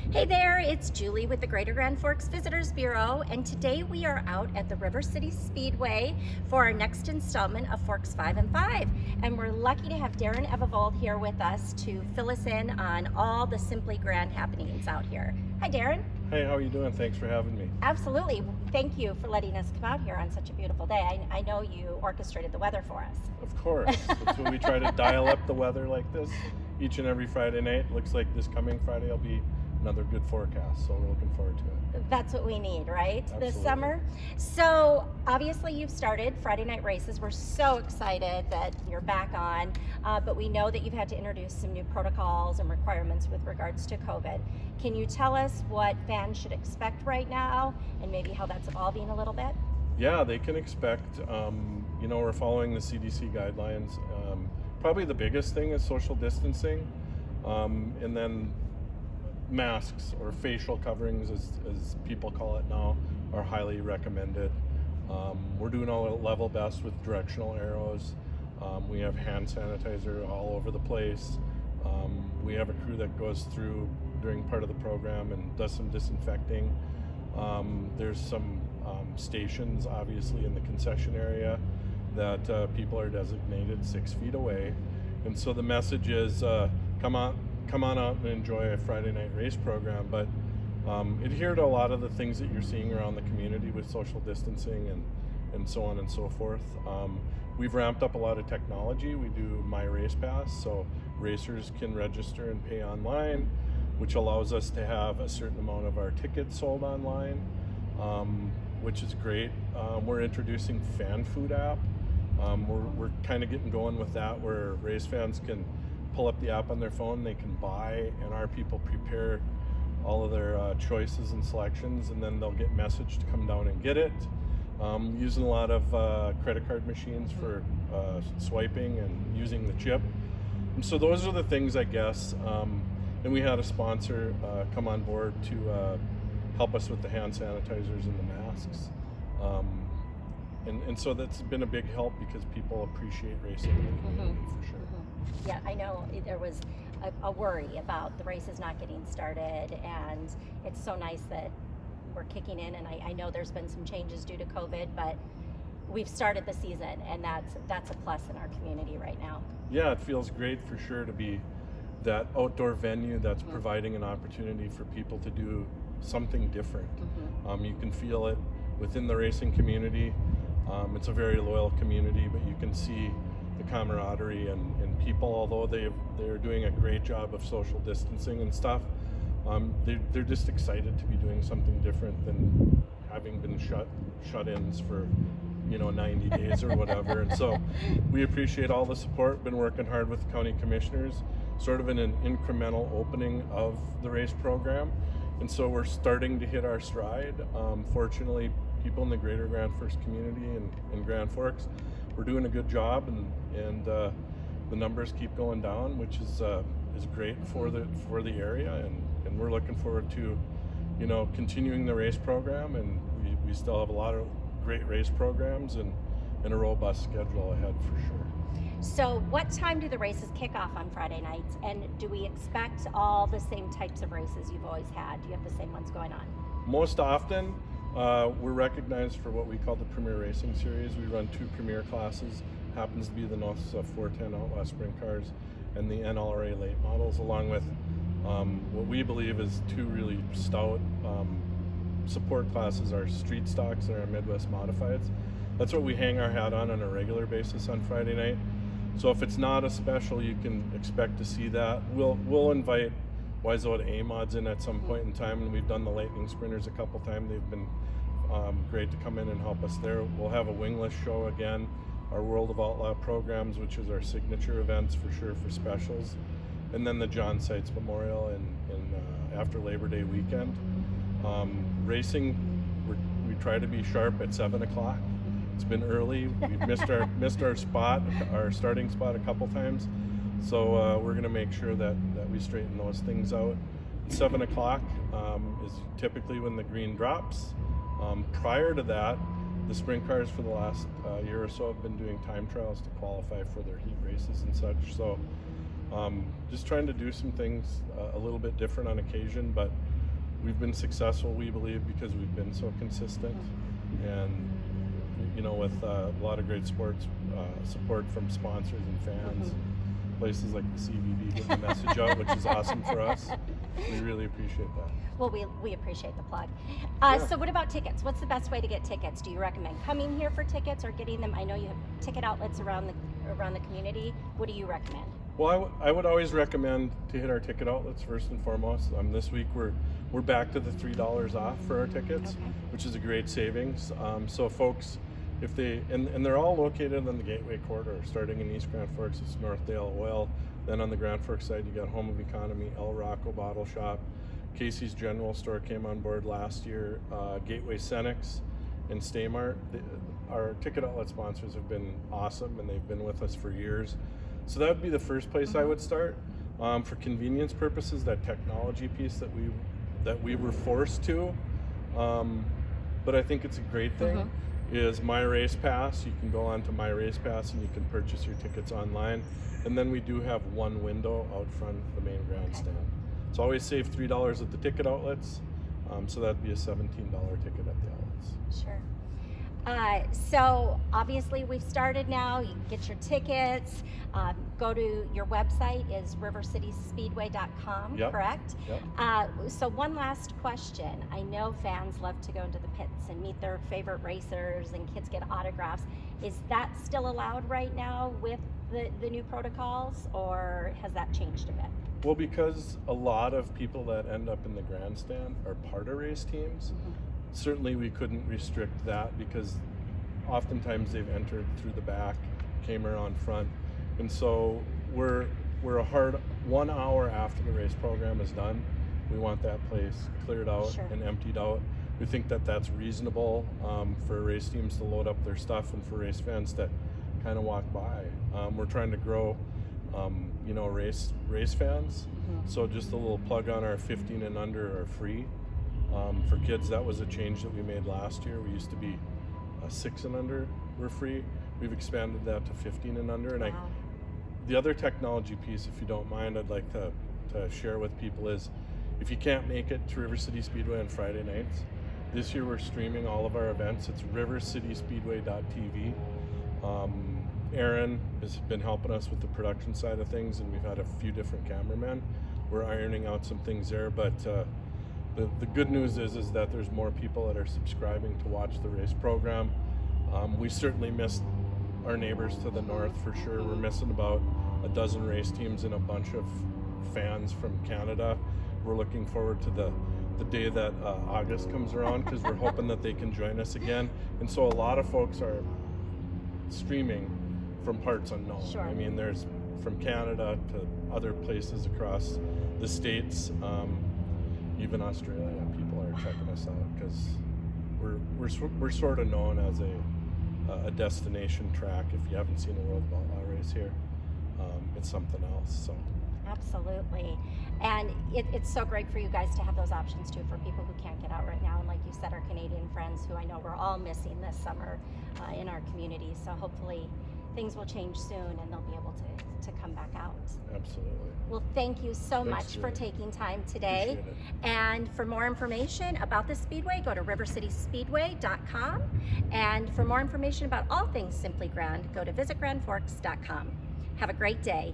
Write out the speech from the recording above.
Hey there, it's Julie with the Greater Grand Forks Visitors Bureau, and today we are out at the River City Speedway for our next installment of Forks 5 and 5. And we're lucky to have Darren Evavold here with us to fill us in on all the Simply Grand happenings out here. Hi, Darren. Hey, how are you doing? Thanks for having me. Absolutely. Thank you for letting us come out here on such a beautiful day. I know you orchestrated the weather for us. Of course. That's when we try to dial up the weather like this each and every Friday night. Looks like this coming Friday will be another good forecast, so we're looking forward to it. That's what we need, right? Absolutely. This summer. So obviously you've started Friday night races. We're so excited that you're back on, but we know that you've had to introduce some new protocols and requirements with regards to COVID. Can you tell us what fans should expect right now and maybe how that's evolving a little bit? Yeah, they can expect, we're following the CDC guidelines. Probably the biggest thing is social distancing, and then masks or facial coverings, as people call it now, are highly recommended. We're doing our level best with directional arrows. We have hand sanitizer all over the place. We have a crew that goes through during part of the program and does some disinfecting. There's some stations, obviously, in the concession area that people are designated 6 feet away. And so the message is, come on out and enjoy a Friday night race program, but adhere to a lot of the things that you're seeing around the community with social distancing and so on and so forth. We've ramped up a lot of technology. We do My Race Pass, so racers can register and pay online, which allows us to have a certain amount of our tickets sold online, which is great. We're introducing Fan Food app. We're kind of getting going with that, where race fans can pull up the app on their phone, they can buy, and our people prepare all of their choices and selections, and then they'll get messaged to come down and get it. Using a lot of credit card machines for swiping and using the chip. And so those are the things, I guess. And we had a sponsor come on board to help us with the hand sanitizers and the masks. And so that's been a big help because people appreciate racing in the community for sure. Yeah, I know there was a worry about the races not getting started, and it's so nice that we're kicking in, and I know there's been some changes due to COVID, but we've started the season, and that's a plus in our community right now. Yeah, it feels great for sure to be that outdoor venue that's providing an opportunity for people to do something different. You can feel it within the racing community. It's a very loyal community, but you can see the camaraderie and people, although they're doing a great job of social distancing and stuff, they're just excited to be doing something different than having been shut-ins for 90 days or whatever. And so we appreciate all the support. Been working hard with the county commissioners, sort of in an incremental opening of the race program, and so we're starting to hit our stride. Fortunately, people in the Greater Grand Forks community and Grand Forks, we're doing a good job, and the numbers keep going down, which is great for the area, and we're looking forward to continuing the race program, and we still have a lot of great race programs and a robust schedule ahead for sure. So what time do the races kick off on Friday nights, and do we expect all the same types of races you've always had? Do you have the same ones going on? Most often, we're recognized for what we call the Premier Racing Series. We run 2 Premier classes, happens to be the North 410 Outlaw Sprint cars and the NLRA late models, along with what we believe is 2 really stout support classes, our street stocks and our Midwest modifieds. That's what we hang our hat on a regular basis on Friday night. So if it's not a special, you can expect to see that. We'll invite Waizoa A-Mods in at some point in time, and we've done the Lightning Sprinters a couple times. They've been great to come in and help us there. We'll have a wingless show again, our World of Outlaw programs, which is our signature events for sure for specials, and then the John Seitz Memorial and after Labor Day weekend. Racing, we try to be sharp at 7 o'clock. It's been early. We've missed our starting spot a couple times. So we're going to make sure that we straighten those things out. 7 o'clock is typically when the green drops. Prior to that, the sprint cars for the last year or so have been doing time trials to qualify for their heat races and such. So just trying to do some things a little bit different on occasion, but we've been successful, we believe, because we've been so consistent, and with a lot of great sports support from sponsors and fans. Places like the CVB get the message out, which is awesome for us. We really appreciate that. Well, we appreciate the plug. Yeah. So what about tickets? What's the best way to get tickets? Do you recommend coming here for tickets or getting them? I know you have ticket outlets around the community. What do you recommend? Well, I would always recommend to hit our ticket outlets first and foremost. This week we're back to the $3 off for our tickets, which is a great savings. So folks, if they and they're all located in the Gateway corridor, starting in East Grand Forks, it's Northdale Oil. Then on the Grand Forks side, you got Home of Economy, El Rocco Bottle Shop, Casey's General Store came on board last year, Gateway Cenex, and Staymart. Our ticket outlet sponsors have been awesome, and they've been with us for years. So that would be the first place I would start. For convenience purposes, that technology piece that we were forced to, but I think it's a great thing, is My Race Pass. You can go on to My Race Pass and you can purchase your tickets online. And then we do have one window out front of the main grandstand. So always save $3 at the ticket outlets. So that'd be a $17 ticket at the outlets. Sure. So obviously we've started now. You can get your tickets. Go to your website is rivercityspeedway.com, correct? Yep. So one last question. I know fans love to go into the pits and meet their favorite racers and kids get autographs. Is that still allowed right now with the new protocols, or has that changed a bit? Well, because a lot of people that end up in the grandstand are part of race teams, certainly we couldn't restrict that, because oftentimes they've entered through the back, came around front, and so we're a hard 1 hour after the race program is done, we want that place cleared out and emptied out. We think that that's reasonable for race teams to load up their stuff and for race fans to kind of walk by. We're trying to grow race fans. So just a little plug on our 15 and under are free. For kids, that was a change that we made last year. We used to be 6 and under were free. We've expanded that to 15 and under. And the other technology piece, if you don't mind, I'd like to share with people is, if you can't make it to River City Speedway on Friday nights, this year we're streaming all of our events. It's rivercityspeedway.tv. Aaron has been helping us with the production side of things, and we've had a few different cameramen. We're ironing out some things there, but the good news is that there's more people that are subscribing to watch the race program. We certainly missed our neighbors to the north for sure. We're missing about a dozen race teams and a bunch of fans from Canada. We're looking forward to the day that August comes around, because we're hoping that they can join us again. And so a lot of folks are streaming from parts unknown. I mean, there's from Canada to other places across the states, even Australia. People are checking us out because we're sort of known as a destination track. If you haven't seen a World of Outlaw race here, it's something else. So absolutely, and it's so great for you guys to have those options too for people who can't get out right now. And like you said, our Canadian friends, who I know we're all missing this summer in our community. So hopefully things will change soon and they'll be able to come back out. Absolutely. Well, thank you so much for taking time today. And for more information about the Speedway, go to rivercityspeedway.com. And for more information about all things Simply Grand, go to visitgrandforks.com. Have a great day.